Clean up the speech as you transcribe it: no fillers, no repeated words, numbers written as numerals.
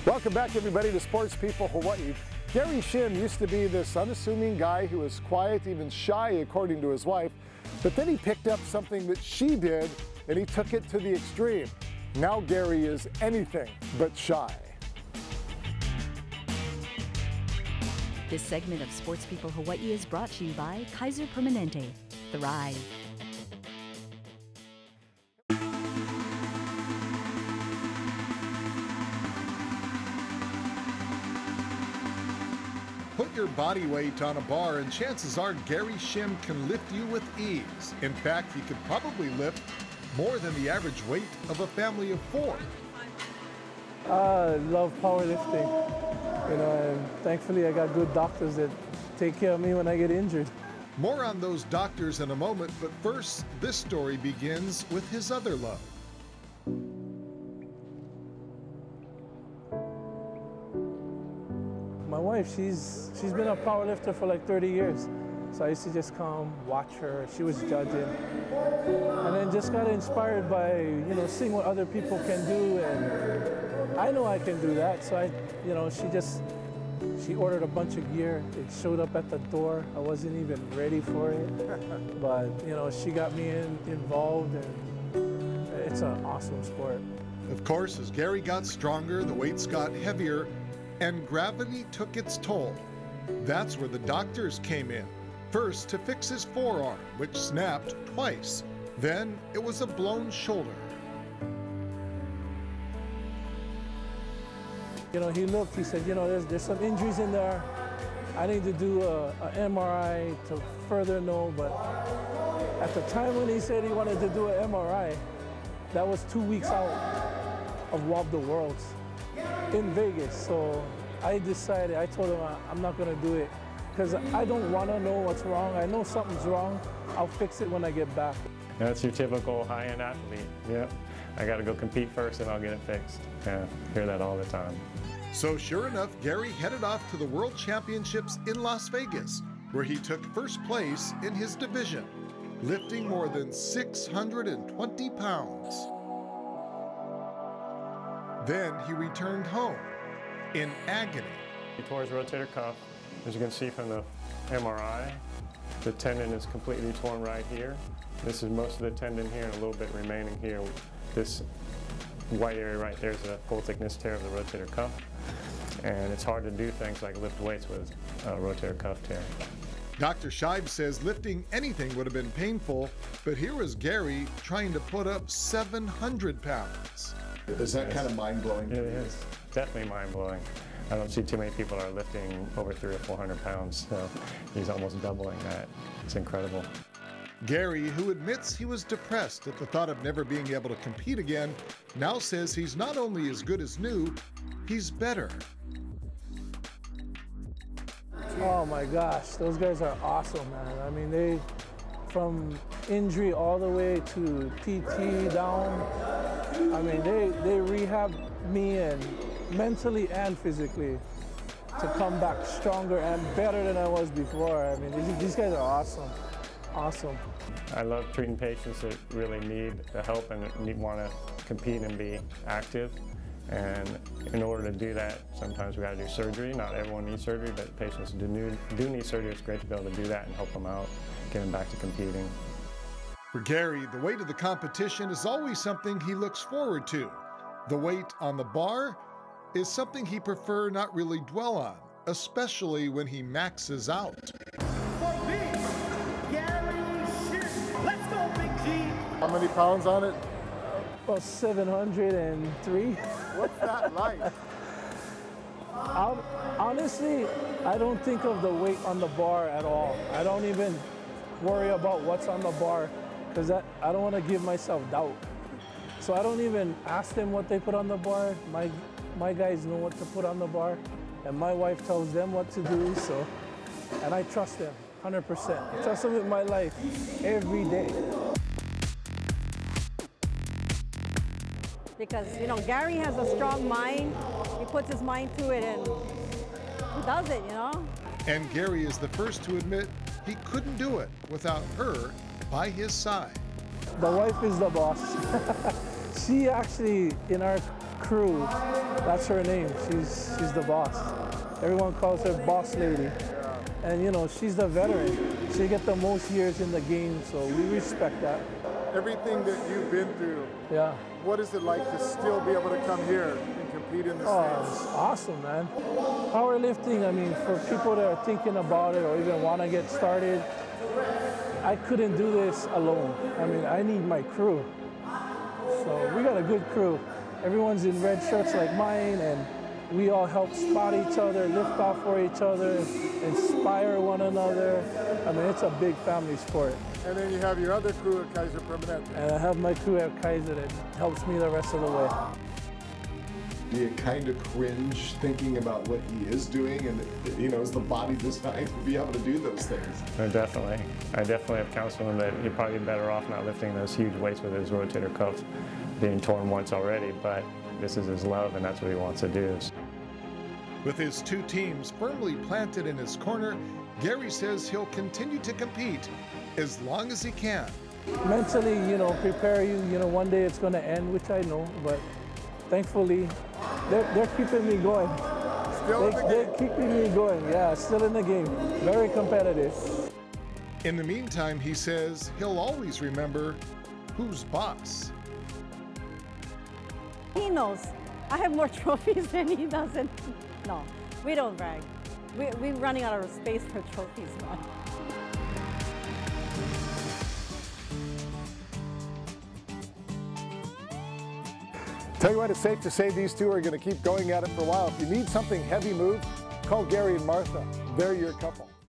Welcome back, everybody, to Sports People Hawaii. Gary SHIM used to be this unassuming guy who was quiet, even shy, according to his wife. But then he picked up something that she did, and he took it to the extreme. Now Gary is anything but shy. This segment of Sports People Hawaii is brought to you by Kaiser Permanente. Thrive. Put your body weight on a bar and chances are Gary SHIM can lift you with ease. In fact, he could probably lift more than the average weight of a family of 4. I love powerlifting, and thankfully I got good doctors that take care of me when I get injured. More on those doctors in a moment, but first, this story begins with his other love. My wife, she's been a powerlifter for like 30 years. So I used to just come, watch her. She was judging. And then just got inspired by, seeing what other people can do. And I know I can do that. So she ordered a bunch of gear. It showed up at the door. I wasn't even ready for it. But, she got me involved, and it's an awesome sport. Of course, as Gary got stronger, the weights got heavier, and gravity took its toll. That's where the doctors came in. First, to fix his forearm, which snapped twice. Then, it was a blown shoulder. He looked, he said, there's some injuries in there. I need to do a MRI to further know, but at the time when he said he wanted to do an MRI, that was 2 weeks out of One of the Worlds in Vegas. So I decided, I told him I'm not gonna do it because I don't wanna know what's wrong. I know something's wrong. I'll fix it when I get back. That's your typical high-end athlete. Yep. I gotta go compete first and I'll get it fixed. Yeah, hear that all the time. So sure enough, Gary headed off to the World Championships in Las Vegas, where he took first place in his division, lifting more than 620 pounds. Then he returned home in agony. He tore his rotator cuff. As you can see from the MRI, the tendon is completely torn right here. This is most of the tendon here and a little bit remaining here. This white area right there is a full thickness tear of the rotator cuff. And it's hard to do things like lift weights with a rotator cuff tear. Dr. Scheib says lifting anything would have been painful, but here was Gary trying to put up 700 pounds. Is that kind of mind-blowing? It is. Definitely mind-blowing. I don't see too many people are lifting over 300 or 400 pounds, so he's almost doubling that. It's incredible. Gary, who admits he was depressed at the thought of never being able to compete again, now says he's not only as good as new, he's better. Oh my gosh, those guys are awesome, man. I mean, they, from injury all the way to PT down, I mean, they rehab me and mentally and physically to come back stronger and better than I was before. I mean, these guys are awesome. Awesome. I love treating patients that really need the help and want to compete and be active. And in order to do that, sometimes we got to do surgery. Not everyone needs surgery, but patients do need surgery. It's great to be able to do that and help them out, get them back to competing. For Gary, the weight of the competition is always something he looks forward to. The weight on the bar is something he prefers not really dwell on, especially when he maxes out. For me, Gary SHIM. Let's go, Big G. How many pounds on it? About 703. What's that like? Honestly, I don't think of the weight on the bar at all. I don't even worry about what's on the bar because I don't want to give myself doubt. So I don't even ask them what they put on the bar. My guys know what to put on the bar, and my wife tells them what to do. So, and I trust them 100%. I trust them with my life every day. Because, Gary has a strong mind. He puts his mind to it and he does it, And Gary is the first to admit he couldn't do it without her by his side. The wife is the boss. She actually, in our crew, that's her name. She's the boss. Everyone calls her boss lady. And you know, she's the veteran. She get the most years in the game, so we respect that. Everything that you've been through, Yeah. what is it like to still be able to come here and compete in the Oh, States? it's awesome, man. Powerlifting, I mean, for people that are thinking about it or even want to get started, I couldn't do this alone. I mean, I need my crew. So we got a good crew. Everyone's in red shirts like mine, and we all help spot each other, lift off for each other, inspire one another. I mean, it's a big family sport. And then you have your other crew at Kaiser Permanente. And I have my crew at Kaiser that helps me the rest of the way. Do you kind of cringe thinking about what he is doing and, you know, is the body designed to be able to do those things? Definitely. I definitely have counseled him that he'd probably be better off not lifting those huge weights with his rotator cuff being torn once already, but this is his love and that's what he wants to do. With his two teams firmly planted in his corner, Gary says he'll continue to compete as long as he can. Mentally, you know, prepare you, you know, one day it's going to end, which I know, but thankfully, they're keeping me going. They're keeping me going, yeah, still in the game. Very competitive. In the meantime, he says he'll always remember who's boss. He knows. I have more trophies than he doesn't. No, we don't brag. We're running out of space for trophies now. Tell you what, it's safe to say these two are going to keep going at it for a while. If you need something heavy moved, call Gary and Martha. They're your couple.